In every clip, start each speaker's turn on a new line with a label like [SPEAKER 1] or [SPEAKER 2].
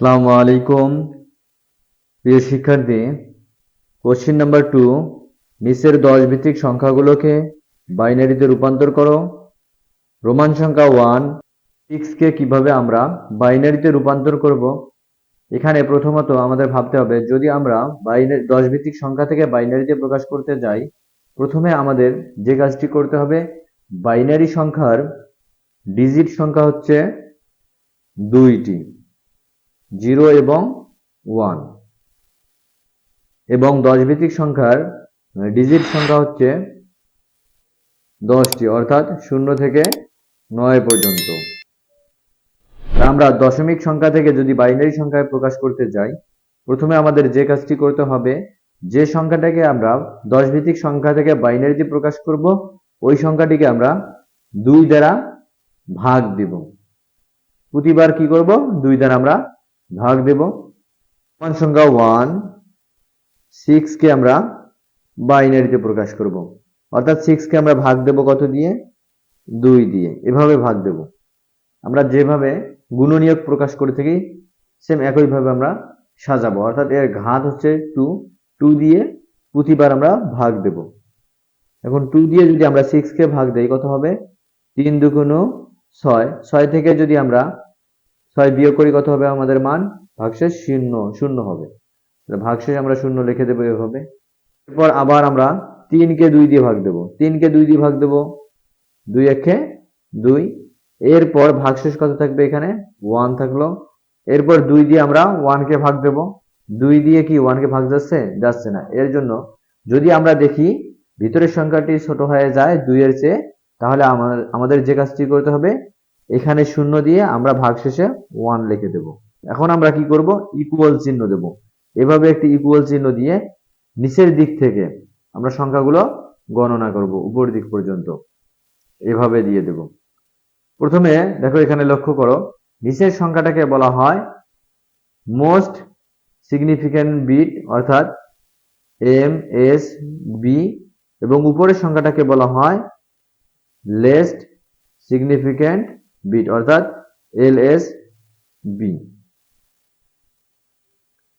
[SPEAKER 1] আসসালামু আলাইকুম প্রিয় শিক্ষার্থী। কোশ্চেন নাম্বার 2, নিচের 10 ভিত্তিক সংখ্যাগুলোকে বাইনারিতে রূপান্তর করো। রোমান সংখ্যা 1 6 কে কিভাবে আমরা বাইনারিতে রূপান্তর করব। এখানে প্রথমত আমাদের ভাবতে হবে, যদি আমরা 10 ভিত্তিক সংখ্যা থেকে বাইনারিতে প্রকাশ করতে যাই, প্রথমে আমাদের যে কাজটি করতে হবে, বাইনারি সংখ্যার ডিজিট সংখ্যা হচ্ছে 2টি, 0 এবং 1, এবং 10 ভিত্তিক সংখ্যার ডিজিট সংখ্যা হচ্ছে 10টি, অর্থাৎ 0 থেকে 9 পর্যন্ত। আমরা দশমিক সংখ্যা থেকে যদি বাইনারি সংখ্যায় প্রকাশ করতে যাই, প্রথমে আমাদের যে কাজটি করতে হবে, যে সংখ্যাটাকে আমরা 10 ভিত্তিক সংখ্যা থেকে বাইনারিতে প্রকাশ করব, ওই সংখ্যাটিকে আমরা 2 দ্বারা ভাগ দেব। প্রতিবার কি করব? 2 দ্বারা আমরা ভাগ দেব। সমান সংখ্যা 1 6 কে আমরা বাইনারিতে প্রকাশ করব, অর্থাৎ 6 কে আমরা ভাগ দেব কত দিয়ে? 2 দিয়ে। এভাবে ভাগ দেব। আমরা যেভাবে গুণনীয়ক প্রকাশ করে থাকি, সেম একইভাবে আমরা সাজাবো, অর্থাৎ এর ঘাত হচ্ছে 2, 2 দিয়ে প্রতিবার আমরা ভাগ দেব। এখন 2 দিয়ে যদি আমরা 6 কে ভাগ দেই, কত হবে? 3 দুগুণ 6, 6 থেকে যদি আমরা 6 বিয়োগ করি, কত হবে আমাদের মান? ভাগশেষ 0 হবে। ভাগশেষ আমরা 0 লিখে দেবো এভাবে। এরপর আবার আমরা 3 কে 2 দিয়ে ভাগ দেব, 3 কে 2 দিয়ে ভাগ দেব, 2 একে 2। এরপর ভাগশেষ কত থাকবে? এখানে 1 থাকলো। এরপর 2 দিয়ে আমরা 1 কে ভাগ দেব, 2 দিয়ে কি 1 কে ভাগ যাচ্ছে? যাচ্ছে না। এর জন্য যদি আমরা দেখি ভিতরের সংখ্যাটি ছোট হয়ে যায় 2 এর চেয়ে, তাহলে আমাদের যে কাজটি করতে হবে, এখানে 0 দিয়ে আমরা ভাগশেষে 1 লিখে দেব। এখন আমরা কি করব? ইকুয়াল চিহ্ন দেব। এভাবে একটি ইকুয়াল চিহ্ন দিয়ে নিচের দিক থেকে আমরা সংখ্যাগুলো গণনা করব উপর দিক পর্যন্ত, এভাবে দিয়ে দেব। প্রথমে দেখো, এখানে লক্ষ্য করো, নিচের সংখ্যাটাকে বলা হয় মোস্ট সিগনিফিক্যান্ট বিট, অর্থাৎ MSB, এবং উপরের সংখ্যাটাকে বলা হয় লেস্ট সিগনিফিক্যান্ট বিট, অর্থাৎ LSB।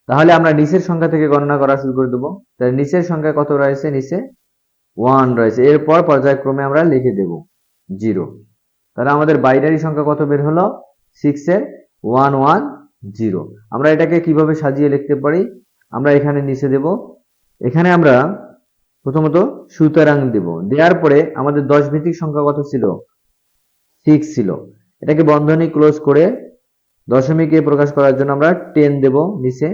[SPEAKER 1] তাহলে আমরা নিচের সংখ্যা থেকে গণনা করা শুরু করে দেবো। তাহলে নিচের সংখ্যা কত রয়েছে? নিচে 1 রয়েছে। এরপর পর্যায়ক্রমে আমরা লিখে দেব 0। তাহলে আমাদের বাইনারি সংখ্যা কত বের হলো? 6 এর 110। আমরা এটাকে কিভাবে সাজিয়ে লিখতে পারি? আমরা এখানে নিচে দেব। এখানে আমরা প্রথমত সুতরাং দেব, দেওয়ার পরে আমাদের 10 ভিত্তিক সংখ্যা কত ছিল? 6 ছিল। এটাকে বন্ধনী ক্লোজ করে দশমিকে প্রকাশ করার জন্য আমরা 10 দেব নিচে।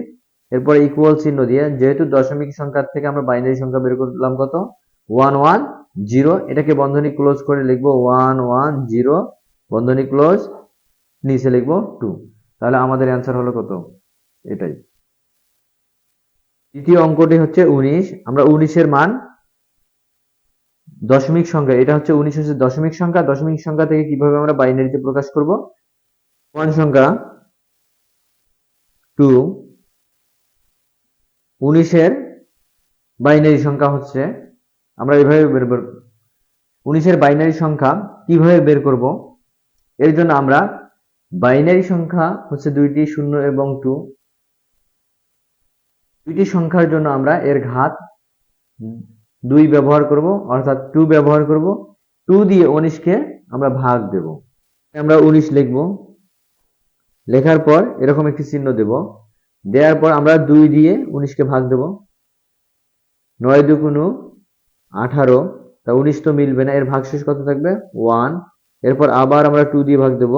[SPEAKER 1] এরপর ইকুয়াল চিহ্ন দিয়ে, যেহেতু দশমিক সংখ্যা থেকে আমরা বাইনারি সংখ্যা বের করলাম কত? 110। এটাকে বন্ধনী ক্লোজ করে লিখবো 110, বন্ধনী ক্লোজ, নিচে লিখবো 2। তাহলে আমাদের অ্যান্সার হলো কত? এটাই। দ্বিতীয় অঙ্কটি হচ্ছে 19। আমরা 19 এর মান দশমিক সংখ্যা, এটা হচ্ছে 19 হচ্ছে দশমিক সংখ্যা। দশমিক সংখ্যা থেকে কিভাবে আমরা বাইনারিতে প্রকাশ করব? সমান সংখ্যা 2, 19 এর বাইনারি সংখ্যা হচ্ছে, আমরা এভাবে বের করব। 19 এর বাইনারি সংখ্যা কিভাবে বের করব? এর জন্য আমরা বাইনারি সংখ্যা হচ্ছে 2টি, 0 এবং 2। দুইটি সংখ্যার জন্য আমরা এর ঘাত 2 ব্যবহার করব, অর্থাৎ 2 ব্যবহার করব। 2 দিয়ে 19 কে আমরা ভাগ দেব। আমরা 19 লিখব। লেখার পর এরকম একটি চিহ্ন দেব। দেওয়ার পর আমরা 2 দিয়ে 19 কে ভাগ দেব। 9 দুগুণ 18, তা 19 তো মিলবে না, এর ভাগশেষ কত থাকবে? 1। এরপর আবার আমরা 2 দিয়ে ভাগ দেব।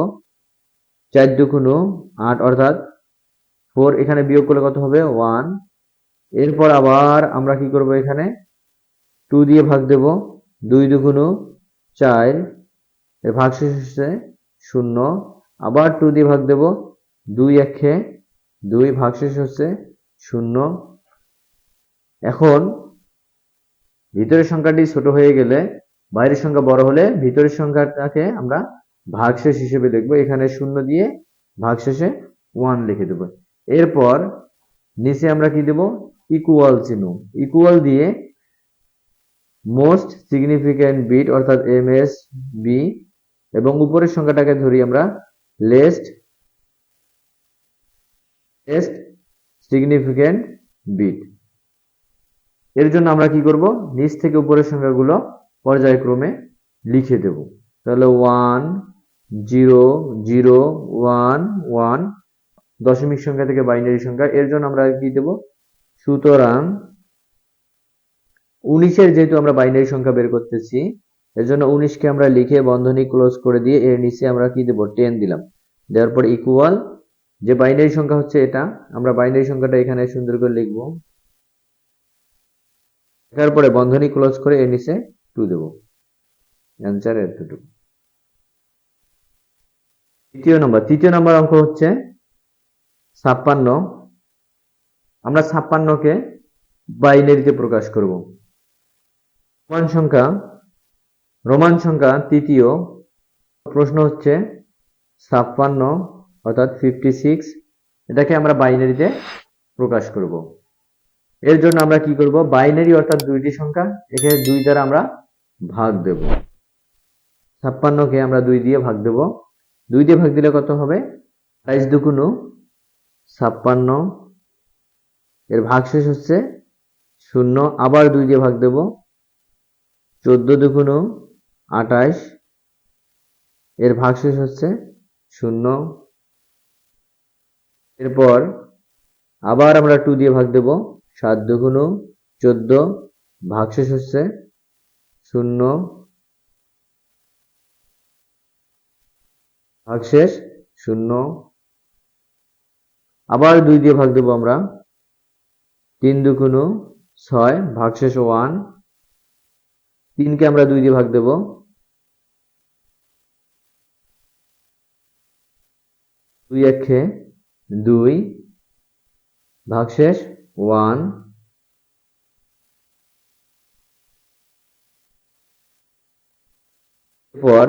[SPEAKER 1] 4 দুগুণ 8, অর্থাৎ 4, এখানে বিয়োগ করলে কত হবে? 1। এরপর আবার আমরা কি করব? এখানে 2 দিয়ে ভাগ দেব। 2 দুগুণ 4, এর ভাগশেষ হচ্ছে 0। আবার 2 দিয়ে ভাগ দেব। 2 একে 2, ভাগশেষ হচ্ছে 0। এখন ভিতরের সংখ্যাটি ছোট হয়ে গেলে, বাইরের সংখ্যা বড় হলে ভিতরের সংখ্যাটাকে আমরা ভাগশেষ হিসেবে লিখব। এখানে 0 দিয়ে ভাগশেষে 1 লিখে দেব। এরপর নিচে আমরা কি দেব? ইকুয়াল চিহ্ন। ইকুয়াল দিয়ে মোস্ট সিগনিফিক্যান্ট বিট, অর্থাৎ MSB, এবং উপরের সংখ্যাটাকে ধরি আমরা লেস্ট লেস্ট সিগনিফিক্যান্ট বিট। এর জন্য আমরা কি করব, নিচ থেকে উপরের সংখ্যাগুলো পর্যায়ক্রমে লিখে দেব। তাহলে 1 0 0 1 1 দশমিক সংখ্যা থেকে বাইনারি সংখ্যা, এর জন্য আমরা কি দেব, সুতরাং 19-এর যেহেতু আমরা বাইনারি সংখ্যা বের করতেছি, এর জন্য 19কে আমরা লিখে বন্ধনী ক্লোজ করে দিয়ে এর নিচে আমরা কি দেব, 10 দিলাম। দেওয়ার পর ইকুয়াল, যে বাইনারি সংখ্যা হচ্ছে এটা, আমরা বাইনারি সংখ্যাটা এখানে সুন্দর করে লিখব। লেখার পরে বন্ধনী ক্লোজ করে এর নিচে 2 দেব। অ্যান্সার এতটুকু। তৃতীয় নম্বর অঙ্ক হচ্ছে 56। আমরা 56কে বাইনারিতে প্রকাশ করব। রোমান সংখ্যা তৃতীয়। প্রশ্ন হচ্ছে 56 অর্থাৎ 56, এটাকে আমরা বাইনারিতে প্রকাশ করব। এর জন্য আমরা কি করব, বাইনারি অর্থাৎ দুইটি সংখ্যা, এখানে 2 দ্বারা আমরা ভাগ দেব। 56কে আমরা 2 দিয়ে ভাগ দেব। 2 দিয়ে ভাগ দিলে কত হবে, 28 দুগুণ 56, এর ভাগশেষ হচ্ছে 0, আবার 2 দিয়ে ভাগ দেব। 14 দুগুণ 28, এর ভাগশেষ হচ্ছে 0। এরপর আবার আমরা 2 দিয়ে ভাগ দেব। 7 দুগুণ 14, ভাগশেষ হচ্ছে 0, ভাগশেষ 0। আবার 2 দিয়ে ভাগ দেব আমরা। 3 দুগুণ 6, ভাগশেষ 1, 3কে আমরা 2 দিয়ে ভাগ দেব। 2 একে 2, ভাগশেষ 1। এরপর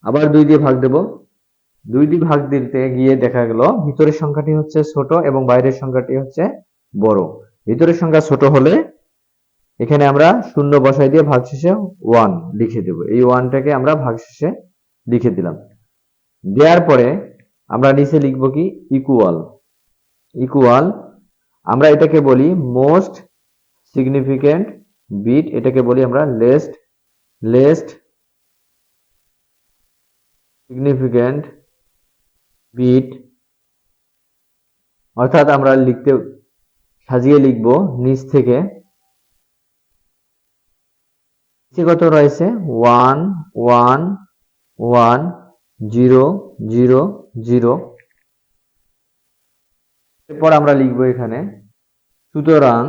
[SPEAKER 1] আবার 2 দিয়ে ভাগ দেব। 2 দিয়ে ভাগ দিতে গিয়ে দেখা গেল ভিতরের সংখ্যাটি হচ্ছে ছোট এবং বাইরের সংখ্যাটি হচ্ছে বড়। ভিতরের সংখ্যা ছোট হলে এখানে আমরা 0 বসাই দিয়ে ভাগশেষে 1 লিখে দেব। এই 1টাকে আমরা ভাগশেষে লিখে দিলাম। দেওয়ার পরে আমরা নিচে লিখব কি, ইকুয়াল, আমরা এটাকে বলি মোস্ট সিগনিফিক্যান্ট বিট, এটাকে বলি আমরা লেস্ট সিগনিফিক্যান্ট বিট। অর্থাৎ আমরা সাজিয়ে লিখব নিচ থেকে। কত রয়েছে, 1 1 1 0 0 0। এরপর আমরা লিখব এখানে, সুতরাং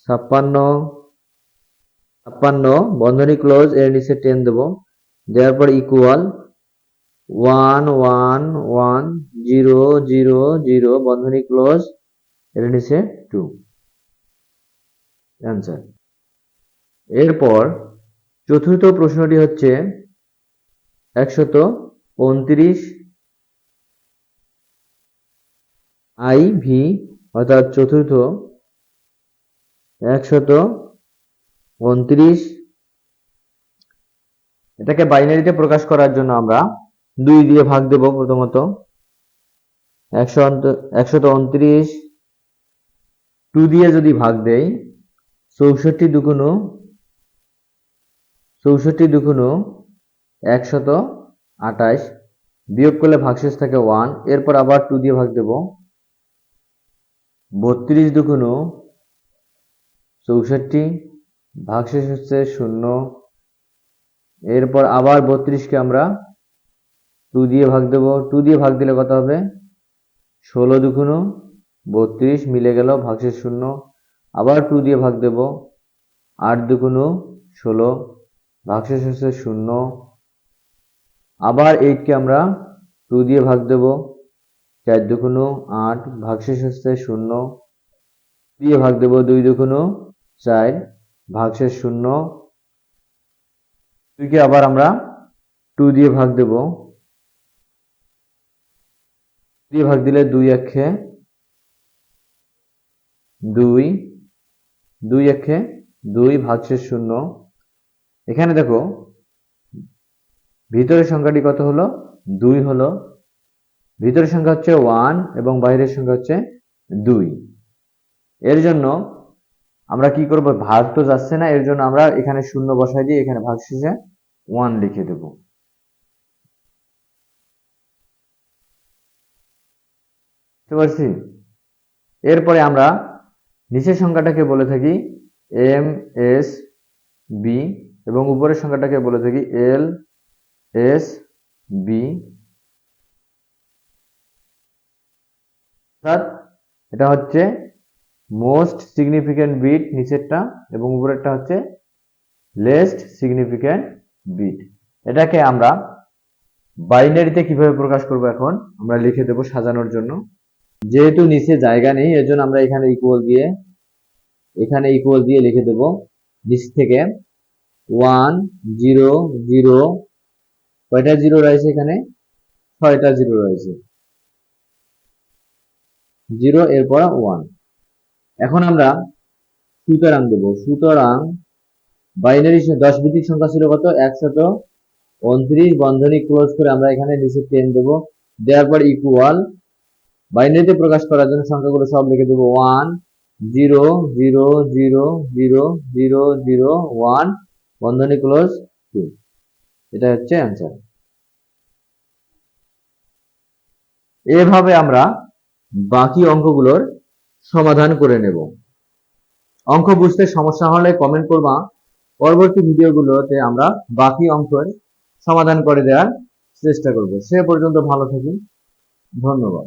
[SPEAKER 1] 56 বন্ধনী ক্লোজ, এর নিচে 10 দেব। দেওয়ার পর ইকুয়াল 1 1 1 0 0 0 বন্ধনী ক্লোজ, এর নিচে 2। অ্যান্সার। এরপর চতুর্থ প্রশ্নটি হচ্ছে 129 IV, অর্থাৎ চতুর্থ 129, এটাকে বাইনারিতে প্রকাশ করার জন্য আমরা 2 দিয়ে ভাগ দেব। প্রথমত 129 2 দিয়ে যদি ভাগ দেই, 64 দুগুণ 128, বিয়োগ করলে ভাগশেষ থাকে 1। এরপর আবার 2 দিয়ে ভাগ দেব। 32 দুগুণ 64, ভাগশেষ হচ্ছে 0। এরপর আবার 32কে আমরা 2 দিয়ে ভাগ দেব। 2 দিয়ে ভাগ দিলে কত হবে, 16 দুগুণ 32, মিলে গেল, ভাগশেষ 0। আবার 2 দিয়ে ভাগ দেব। 8 দুগুণ 16, ভাগশেষ হচ্ছে 0। আবার 8কে আমরা 2 দিয়ে ভাগ দেব। 4 দুগুণ 8, ভাগশেষ হচ্ছে 0। দিয়ে ভাগ দেব 2 দুগুণ 4, ভাগশেষ 0। 2কে আবার আমরা 2 দিয়ে ভাগ দেব। দিয়ে ভাগ দিলে 2 একে 2, 2 একে 2, ভাগশেষ 0। এখানে দেখো ভিতরের সংখ্যাটি কত হলো, 2 হলো। ভিতরের সংখ্যা হচ্ছে 1 এবং বাইরের সংখ্যা হচ্ছে 2। এর জন্য আমরা কি করব, ভাগ তো যাচ্ছে না, এর জন্য আমরা এখানে শূন্য বসাই দিয়ে এখানে ভাগশেষে 1 লিখে দেব। বুঝতে পারছি? এরপরে আমরা নিচের সংখ্যাটাকে বলে থাকি এম এস বি এবং উপরের সংখ্যাটাকে বলে থাকি এল এস বি। অর্থাৎ এটা হচ্ছে মোস্ট সিগনিফিক্যান্ট বিট নিচেরটা এবং উপরেরটা হচ্ছে লেস্ট সিগনিফিক্যান্ট বিট। এটাকে আমরা বাইনারিতে কিভাবে প্রকাশ করব এখন আমরা লিখে দেব সাজানোর জন্য। যেহেতু নিচে জায়গা নেই এর জন্য আমরা এখানে ইকুয়াল দিয়ে লিখে দেব নিচ থেকে 1 0 0। কয়টা জিরো রয়েছে এখানে? 6টা জিরো রয়েছে। 0 এরপর 1। এখন আমরা সুতরাং দেব। সুতরাং বাইনারি 10 ভিত্তিক সংখ্যা ছিল কত? 129 বন্ধনী ক্লোজ করে আমরা এখানে নিচে 10 দেব। দেওয়ার পর ইকুয়াল বাইনারিতে প্রকাশ করার জন্য সংখ্যাগুলো সব লিখে দেব 1 0 0 0 0 0 0 1 বন্ধনী ক্লোজ 2। এটা হচ্ছে অ্যান্সার। এভাবে আমরা বাকি অঙ্কগুলোর সমাধান করে নেব। অঙ্ক বুঝতে সমস্যা হলে কমেন্ট করবা, পরবর্তী ভিডিওগুলোতে আমরা বাকি অঙ্কের সমাধান করে দেওয়ার চেষ্টা করব। সে পর্যন্ত ভালো থাকুন, ধন্যবাদ।